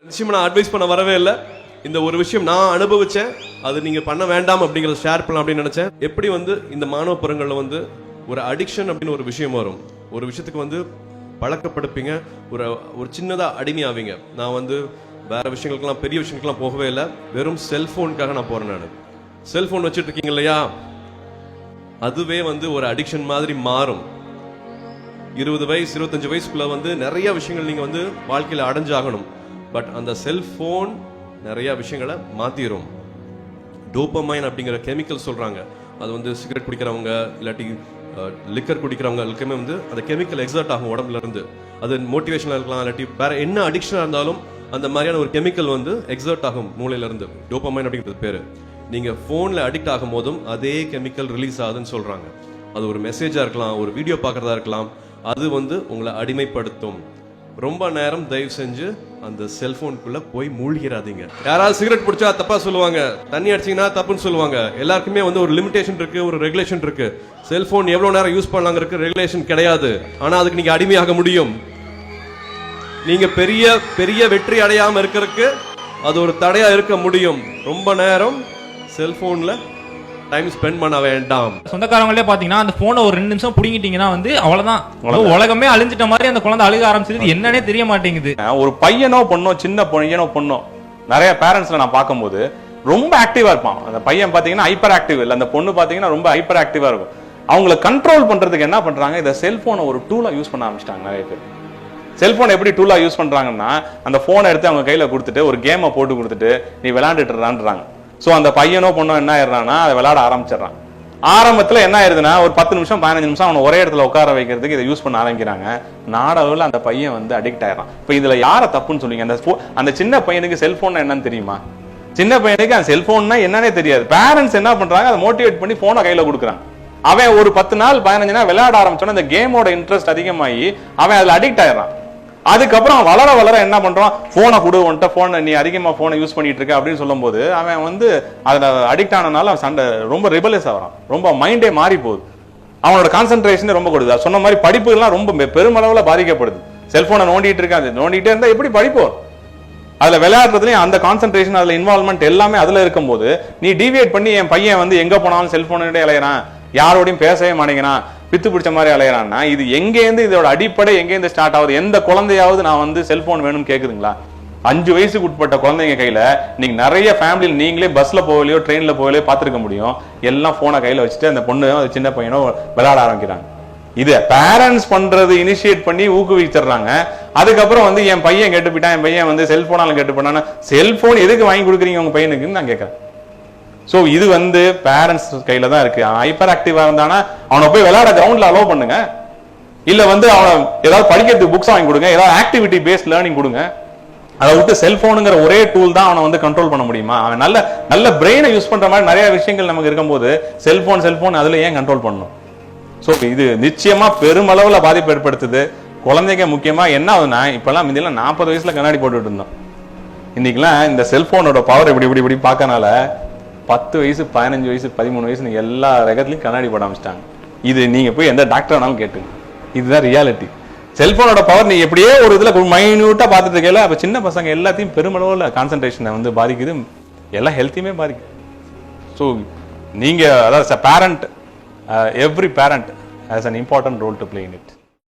நிச்சயமா நான் அட்வைஸ் பண்ண வரவே இல்லை. இந்த ஒரு விஷயம் நான் அனுபவிச்சேன், அது நீங்க பண்ண வேண்டாம் அப்படிங்கறத ஷேர் பண்ணலாம் அப்படின்னு நினைச்சேன். எப்படி இந்த மாணவ பருவங்கள்ல ஒரு அடிக்ஷன் அப்படின்னு ஒரு விஷயம் வரும். ஒரு விஷயத்துக்கு பழக்கப்படுப்பீங்க, ஒரு சின்னதா அடிமையாவீங்க. நான் வேற விஷயங்களுக்கெல்லாம் பெரிய விஷயங்களுக்கெல்லாம் போகவே இல்லை. வெறும் செல்போனுக்காக நான் போறேன். நான் செல்போன் வச்சுட்டு இருக்கீங்க இல்லையா, அதுவே ஒரு அடிக்ஷன் மாதிரி மாறும். 20 வயசு 25 வயசுக்குள்ள நிறைய விஷயங்கள் நீங்க வாழ்க்கையில அடைஞ்சாகணும். பட் அந்த செல்போன் நிறைய விஷயங்களை மாத்திரும். டோபமைன் அப்படிங்கிற கெமிக்கல் சொல்றாங்க. அது சிகரெட் குடிக்கிறவங்க இல்லாட்டி லிக்கர் குடிக்கிறவங்களுக்குமே அந்த கெமிக்கல் எக்ஸர்ட் ஆகும் உடம்புல இருந்து. அது மோட்டிவேஷனா இருக்கலாம், இல்லாட்டி வேற என்ன அடிக்ஷனா இருந்தாலும் அந்த மாதிரியான ஒரு கெமிக்கல் எக்ஸர்ட் ஆகும் மூளையில இருந்து. டோபமைன் அப்படிங்கிறது பேரு. நீங்க போன்ல அடிக்ட் ஆகும் போதும் அதே கெமிக்கல் ரிலீஸ் ஆகுதுன்னு சொல்றாங்க. அது ஒரு மெசேஜா இருக்கலாம், ஒரு வீடியோ பார்க்கறதா இருக்கலாம். அது உங்களை அடிமைப்படுத்தும். ரொம்ப நேரம் தயவு செஞ்சு அந்த செல்போனுக்குள்ள போய் மூழ்கிறாதீங்க. யாராவது சிகரெட் பிடிச்சா தப்பா சொல்லுவாங்க, தண்ணி அடிச்சீங்கன்னா தப்புன்னு சொல்லுவாங்க. எல்லாருக்குமே ஒரு லிமிடேஷன் இருக்கு, ஒரு ரெகுலேஷன் இருக்கு. செல்போன் எவ்வளவு நேரம் யூஸ் பண்ணலாங்க இருக்கு, ரெகுலேஷன் கிடையாது. ஆனா அதுக்கு நீங்க அடிமையாக முடியும். நீங்க பெரிய பெரிய வெற்றி அடையாம இருக்கிறதுக்கு அது ஒரு தடையா இருக்க முடியும். ரொம்ப நேரம் செல்போன்ல டைம் ஸ்பெண்ட் பண்ண வேண்டாம். சொந்தக்காரங்களே பாத்தீங்கன்னா அந்த போனை ஒரு 2 நிமிஷம் புடிங்கிட்டீங்கன்னா அவ்வளவுதான், உலகமே அழிஞ்சிட்ட மாதிரி அந்த குழந்தை அழுக ஆரம்பிச்சிருது. என்னன்னே தெரிய மாட்டேங்குது. ஒரு பையனோ பொண்ணோ, சின்ன பையனோ பொண்ணோ, நிறைய பேரண்ட்ஸ்ல நான் பார்க்கும்போது ரொம்ப ஆக்டிவா இருப்பான். அந்த பையன் பாத்தீங்கன்னா ஹைப்பர் ஆக்டிவ் இல்ல, அந்த பொண்ணு பாத்தீங்கன்னா ரொம்ப ஹைப்பர் ஆக்டிவா இருக்கும். அவங்களை கண்ட்ரோல் பண்றதுக்கு என்ன பண்றாங்க, இந்த செல்போனை ஒரு டூலா யூஸ் பண்ண ஆரம்பிச்சிட்டாங்க. நிறைய பேர் செல்போன் எப்படி டூலா யூஸ் பண்றாங்கன்னா, அந்த போனை எடுத்து அவங்க கையில கொடுத்துட்டு ஒரு கேமை போட்டு கொடுத்துட்டு நீ விளையாண்டுட்டுறான்றாங்க. சோ அந்த பையனோ பொண்ணோ என்ன ஆயிடுறான்னா அதை விளையாட ஆரம்பிச்சிடறான். ஆரம்பத்துல என்ன ஆயிருதுன்னா ஒரு 10 நிமிஷம் 15 நிமிஷம் அவனை ஒரே இடத்துல உட்கார வைக்கிறதுக்கு இதை யூஸ் பண்ண ஆரம்பிக்கிறாங்க. நாடகத்துல அந்த பையன் அடிக்ட் ஆயிடறான். இப்ப இதுல யார தப்புன்னு சொல்லுவீங்க? அந்த சின்ன பையனுக்கு செல்போன் என்னன்னு தெரியுமா? சின்ன பையனுக்கு அந்த செல்போன்னா என்னன்னே தெரியாது. பேரண்ட்ஸ் என்ன பண்றாங்க, அதை மோட்டிவேட் பண்ணி போனை கையில கொடுக்குறாங்க. அவன் ஒரு 10 நாள் 15 நாள் விளையாட ஆரம்பிச்சோன்னா அந்த கேமோட இன்ட்ரெஸ்ட் அதிகமாகி அவன் அதுல அடிக்ட் ஆயிடறான். அதுக்கப்புறம் வளர வளர என்ன பண்றான், போனை கொடு, உன்கிட்ட போனை நீ அதிகமா போனை யூஸ் பண்ணிட்டு இருக்க அப்படின்னு சொல்லும் போது அவன் அதுல அடிக்ட் ஆனனால அவன் சண்டை ரொம்ப ரிபலியஸ் ஆகிறான். ரொம்ப மைண்டே மாறி போகுது. அவனோட கான்சென்ட்ரேஷன் ரொம்ப கொடுது. சொன்ன மாதிரி படிப்புகள்லாம் ரொம்ப பெருமளவுல பாதிக்கப்படுது. செல்போனை நோண்டிட்டு இருக்காது, நோண்டிட்டே இருந்தா எப்படி படிப்போம்? அதுல விளையாடுறதுலயும் அந்த கான்சென்ட்ரேஷன், அதுல இன்வால்வ்மெண்ட் எல்லாமே அதுல இருக்கும் போது நீ டிவியேட் பண்ணி என் பையன் எங்க போனாலும் செல்போனோட அலையறான், யாரோடையும் பேசவே மாட்டேங்கிறான், பித்து பிடிச்ச மாதிரி அலையறான்னா இது எங்கேருந்து, இதோட அடிப்படை எங்கேருந்து ஸ்டார்ட் ஆகுது? எந்த குழந்தையாவது நான் செல்போன் வேணும்னு கேக்குதுங்களா? 5 வயசுக்கு உட்பட்ட குழந்தைங்க கையில நீங்க நிறைய ஃபேமிலியில் நீங்களே பஸ்ல போகலையோ ட்ரெயின்ல போகலையோ பார்த்திருக்க முடியும். எல்லாம் போனை கையில வச்சுட்டு அந்த பொண்ணு சின்ன பையனோ விளையாட ஆரம்பிக்கிறாங்க. இது பேரண்ட்ஸ் பண்றது இனிஷியேட் பண்ணி ஊக்குவிச்சிடுறாங்க. அதுக்கப்புறம் என் பையன் கெட்டு போயிட்டான், என் பையன் செல்போனால கெட்டு போனான்னா செல்போன் எதுக்கு வாங்கி கொடுக்குறீங்க உங்க பையனுக்குன்னு நான் கேட்கறேன். சோ இது பேரண்ட்ஸ் கையில தான் இருக்கு. ஹைப்பர் ஆக்டிவா இருந்தானா அவனை போய் விளையாட கிரவுண்ட்ல அலோவ் பண்ணுங்க. இல்ல அவனை ஏதாவது படிக்கிறதுக்கு புக்ஸ் வாங்கி கொடுங்க, ஏதாவது ஆக்டிவிட்டி பேஸ்ட் லேர்னிங் கொடுங்க. அதை விட்டு செல்போனுங்கிற ஒரே டூல் தான் அவனை கண்ட்ரோல் பண்ண முடியுமா? அவன் நல்ல பிரெயினை யூஸ் பண்ற மாதிரி நிறைய விஷயங்கள் நமக்கு இருக்கும்போது செல்போன் அதுல ஏன் கண்ட்ரோல் பண்ணணும்? சோ இது நிச்சயமா பெருமளவுல பாதிப்பு ஏற்படுத்துது. குழந்தைங்க முக்கியமா என்ன ஆகுதுன்னா, இப்பெல்லாம் முந்தியெல்லாம் 40 வயசுல கண்ணாடி போட்டுட்டு இருந்தோம். இன்னைக்கெல்லாம் இந்த செல்போனோட பவர் இப்படி பார்க்கறனால 10 வயசு 15 வயசு 13 வயசு எல்லா ரகத்துலயும் கண்ணாடி போட ஆரம்பிச்சிட்டாங்க. இது நீங்க போய் எந்த டாக்டர் ஆனாலும் கேட்டுங்க, இதுதான் ரியாலிட்டி. செல்போனோட பவர் நீ எப்படியே ஒரு இதுல மைன்யூட்டா பார்த்துட்டு இருக்கல, அப்ப சின்ன பசங்க எல்லாத்தையும் பெருமளவுல கான்சென்ட்ரேஷனை பாதிக்குது, எல்லா ஹெல்த்தையுமே பாதிக்குது. ஸோ நீங்க அதாவது parent, every parent has an important role to play in it.